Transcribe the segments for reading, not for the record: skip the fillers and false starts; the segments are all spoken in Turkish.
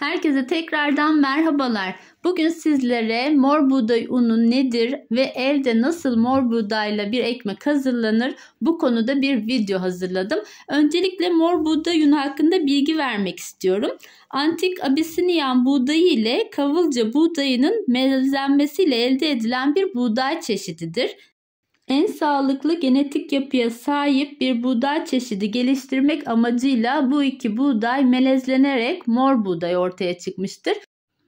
Herkese tekrardan merhabalar. Bugün sizlere mor buğday unu nedir ve evde nasıl mor buğdayla bir ekmek hazırlanır bu konuda bir video hazırladım. Öncelikle mor buğday unu hakkında bilgi vermek istiyorum. Antik Abisinyan buğdayı ile Kavılca buğdayının melezlenmesiyle elde edilen bir buğday çeşididir. En sağlıklı genetik yapıya sahip bir buğday çeşidi geliştirmek amacıyla bu iki buğday melezlenerek mor buğday ortaya çıkmıştır.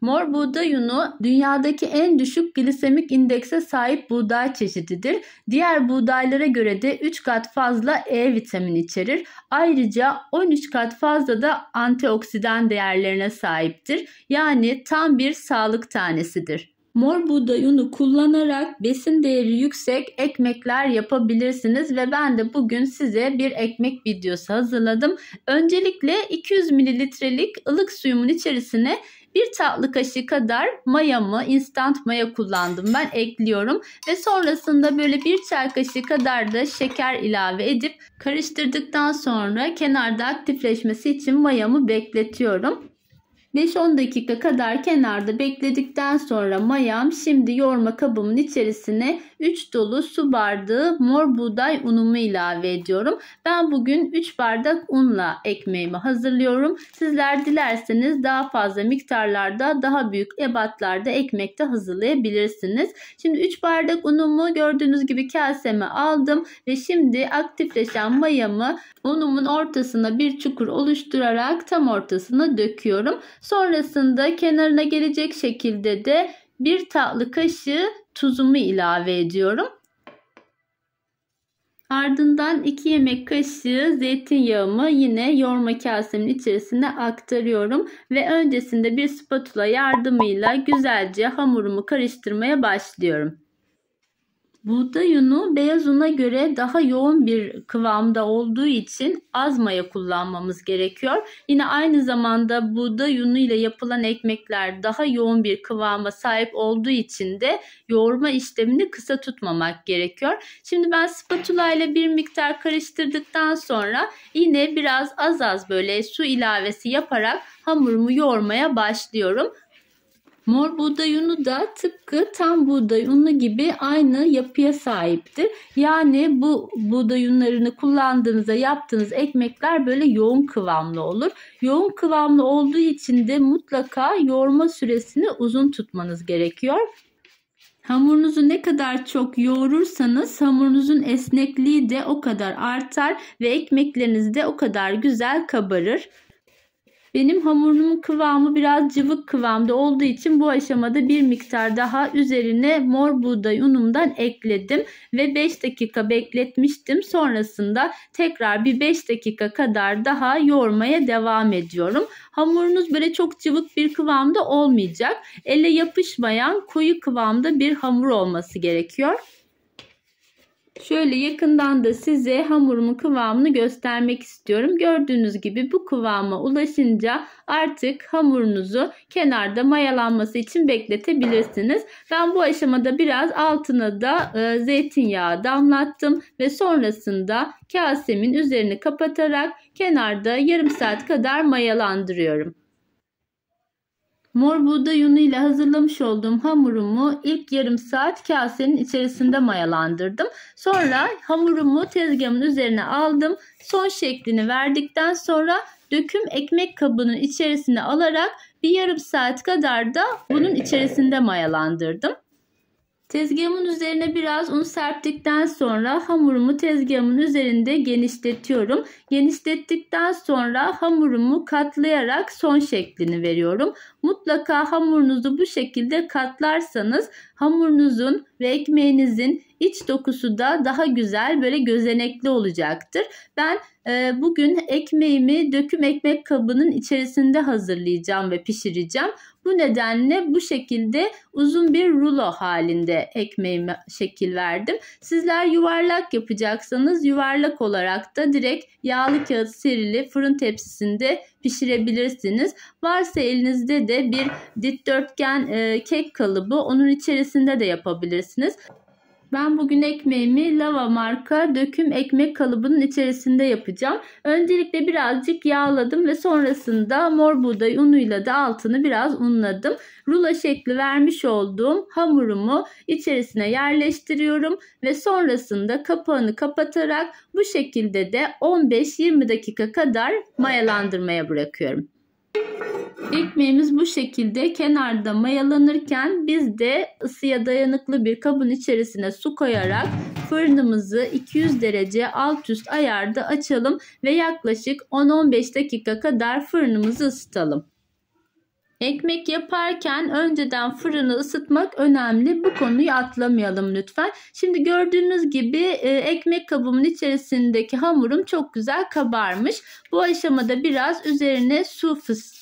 Mor buğday unu dünyadaki en düşük glisemik indekse sahip buğday çeşididir. Diğer buğdaylara göre de 3 kat fazla E vitamini içerir. Ayrıca 13 kat fazla da antioksidan değerlerine sahiptir. Yani tam bir sağlık tanesidir. Mor buğday unu kullanarak besin değeri yüksek ekmekler yapabilirsiniz ve ben de bugün size bir ekmek videosu hazırladım. Öncelikle 200 mililitrelik ılık suyumun içerisine 1 tatlı kaşığı kadar mayamı, instant maya kullandım ben, ekliyorum ve sonrasında böyle 1 çay kaşığı kadar da şeker ilave edip karıştırdıktan sonra kenarda aktifleşmesi için mayamı bekletiyorum. 5-10 dakika kadar kenarda bekledikten sonra mayam, şimdi yoğurma kabımın içerisine 3 dolu su bardağı mor buğday unumu ilave ediyorum. Ben bugün 3 bardak unla ekmeğimi hazırlıyorum. Sizler dilerseniz daha fazla miktarlarda, daha büyük ebatlarda ekmek de hazırlayabilirsiniz. Şimdi 3 bardak unumu gördüğünüz gibi kaseme aldım ve şimdi aktifleşen mayamı unumun ortasına bir çukur oluşturarak tam ortasına döküyorum. Sonrasında kenarına gelecek şekilde de 1 tatlı kaşığı tuzumu ilave ediyorum. Ardından 2 yemek kaşığı zeytinyağımı yine yoğurma kasemin içerisine aktarıyorum ve öncesinde bir spatula yardımıyla güzelce hamurumu karıştırmaya başlıyorum. Buğday unu beyaz una göre daha yoğun bir kıvamda olduğu için az maya kullanmamız gerekiyor. Yine aynı zamanda buğday unu ile yapılan ekmekler daha yoğun bir kıvama sahip olduğu için de yoğurma işlemini kısa tutmamak gerekiyor. Şimdi ben spatula ile bir miktar karıştırdıktan sonra yine biraz az böyle su ilavesi yaparak hamurumu yoğurmaya başlıyorum. Mor buğday unu da tıpkı tam buğday unu gibi aynı yapıya sahiptir. Yani bu buğday unlarını kullandığınızda yaptığınız ekmekler böyle yoğun kıvamlı olur. Yoğun kıvamlı olduğu için de mutlaka yoğurma süresini uzun tutmanız gerekiyor. Hamurunuzu ne kadar çok yoğurursanız hamurunuzun esnekliği de o kadar artar ve ekmekleriniz de o kadar güzel kabarır. Benim hamurumun kıvamı biraz cıvık kıvamda olduğu için bu aşamada bir miktar daha üzerine mor buğday unumdan ekledim ve 5 dakika bekletmiştim. Sonrasında tekrar bir 5 dakika kadar daha yoğurmaya devam ediyorum. Hamurunuz böyle çok cıvık bir kıvamda olmayacak. Elle yapışmayan koyu kıvamda bir hamur olması gerekiyor. Şöyle yakından da size hamurumun kıvamını göstermek istiyorum. Gördüğünüz gibi bu kıvama ulaşınca artık hamurunuzu kenarda mayalanması için bekletebilirsiniz. Ben bu aşamada biraz altına da zeytinyağı damlattım ve sonrasında kasemin üzerini kapatarak kenarda yarım saat kadar mayalandırıyorum. Mor buğday unu ile hazırlamış olduğum hamurumu ilk yarım saat kasenin içerisinde mayalandırdım. Sonra hamurumu tezgahımın üzerine aldım. Son şeklini verdikten sonra döküm ekmek kabının içerisine alarak bir yarım saat kadar da bunun içerisinde mayalandırdım. Tezgahımın üzerine biraz un serptikten sonra hamurumu tezgahımın üzerinde genişletiyorum. Genişlettikten sonra hamurumu katlayarak son şeklini veriyorum. Mutlaka hamurunuzu bu şekilde katlarsanız hamurunuzun ve ekmeğinizin iç dokusu da daha güzel, böyle gözenekli olacaktır. Ben bugün ekmeğimi döküm ekmek kabının içerisinde hazırlayacağım ve pişireceğim. Bu nedenle bu şekilde uzun bir rulo halinde ekmeğime şekil verdim. Sizler yuvarlak yapacaksanız yuvarlak olarak da direkt yağlı kağıt serili fırın tepsisinde pişirebilirsiniz. Varsa elinizde de bir dikdörtgen kek kalıbı, onun içerisinde de yapabilirsiniz. Ben bugün ekmeğimi Lava marka döküm ekmek kalıbının içerisinde yapacağım. Öncelikle birazcık yağladım ve sonrasında mor buğday unuyla da altını biraz unladım. Rulo şekli vermiş olduğum hamurumu içerisine yerleştiriyorum ve sonrasında kapağını kapatarak bu şekilde de 15-20 dakika kadar mayalandırmaya bırakıyorum. Ekmeğimiz bu şekilde kenarda mayalanırken biz de ısıya dayanıklı bir kabın içerisine su koyarak fırınımızı 200 derece alt üst ayarda açalım ve yaklaşık 10-15 dakika kadar fırınımızı ısıtalım. Ekmek yaparken önceden fırını ısıtmak önemli. Bu konuyu atlamayalım lütfen. Şimdi gördüğünüz gibi ekmek kabımın içerisindeki hamurum çok güzel kabarmış. Bu aşamada biraz üzerine su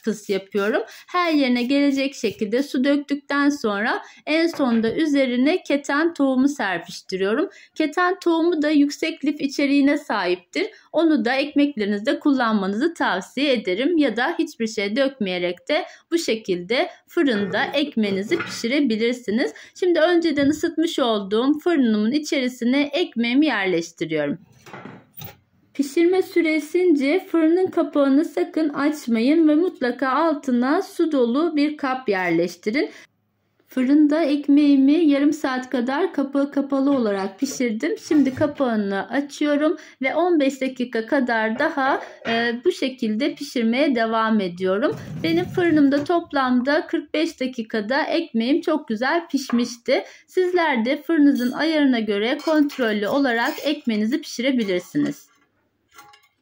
fıs yapıyorum. Her yerine gelecek şekilde su döktükten sonra en sonda üzerine keten tohumu serpiştiriyorum. Keten tohumu da yüksek lif içeriğine sahiptir. Onu da ekmeklerinizde kullanmanızı tavsiye ederim ya da hiçbir şey dökmeyerek de bu şekilde fırında ekmeğinizi pişirebilirsiniz. Şimdi önceden ısıtmış olduğum fırınımın içerisine ekmeğimi yerleştiriyorum. Pişirme süresince fırının kapağını sakın açmayın ve mutlaka altına su dolu bir kap yerleştirin. Fırında ekmeğimi yarım saat kadar kapağı kapalı olarak pişirdim. Şimdi kapağını açıyorum ve 15 dakika kadar daha bu şekilde pişirmeye devam ediyorum. Benim fırınımda toplamda 45 dakikada ekmeğim çok güzel pişmişti. Sizler de fırınınızın ayarına göre kontrollü olarak ekmeğinizi pişirebilirsiniz.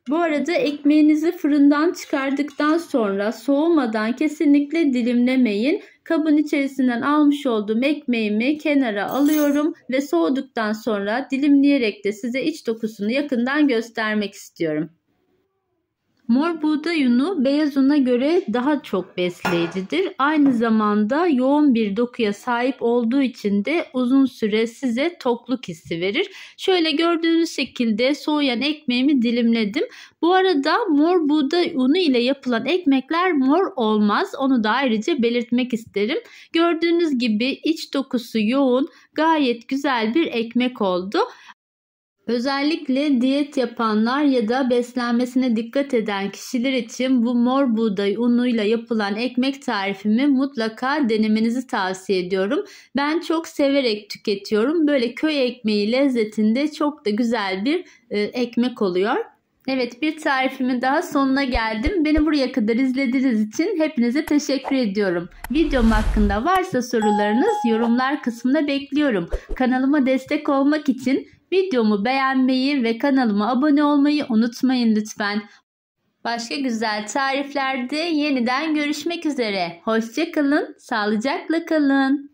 Bu arada ekmeğinizi fırından çıkardıktan sonra soğumadan kesinlikle dilimlemeyin. Kabın içerisinden almış olduğum ekmeğimi kenara alıyorum ve soğuduktan sonra dilimleyerek de size iç dokusunu yakından göstermek istiyorum. Mor buğday unu beyaz una göre daha çok besleyicidir. Aynı zamanda yoğun bir dokuya sahip olduğu için de uzun süre size tokluk hissi verir. Şöyle gördüğünüz şekilde soğuyan ekmeğimi dilimledim. Bu arada mor buğday unu ile yapılan ekmekler mor olmaz. Onu da ayrıca belirtmek isterim. Gördüğünüz gibi iç dokusu yoğun, gayet güzel bir ekmek oldu. Özellikle diyet yapanlar ya da beslenmesine dikkat eden kişiler için bu mor buğday unuyla yapılan ekmek tarifimi mutlaka denemenizi tavsiye ediyorum. Ben çok severek tüketiyorum. Böyle köy ekmeği lezzetinde çok da güzel bir ekmek oluyor. Evet, bir tarifimin daha sonuna geldim. Beni buraya kadar izlediğiniz için hepinize teşekkür ediyorum. Videom hakkında varsa sorularınız yorumlar kısmına bekliyorum. Kanalıma destek olmak için videomu beğenmeyi ve kanalıma abone olmayı unutmayın lütfen. Başka güzel tariflerde yeniden görüşmek üzere. Hoşça kalın, sağlıcakla kalın.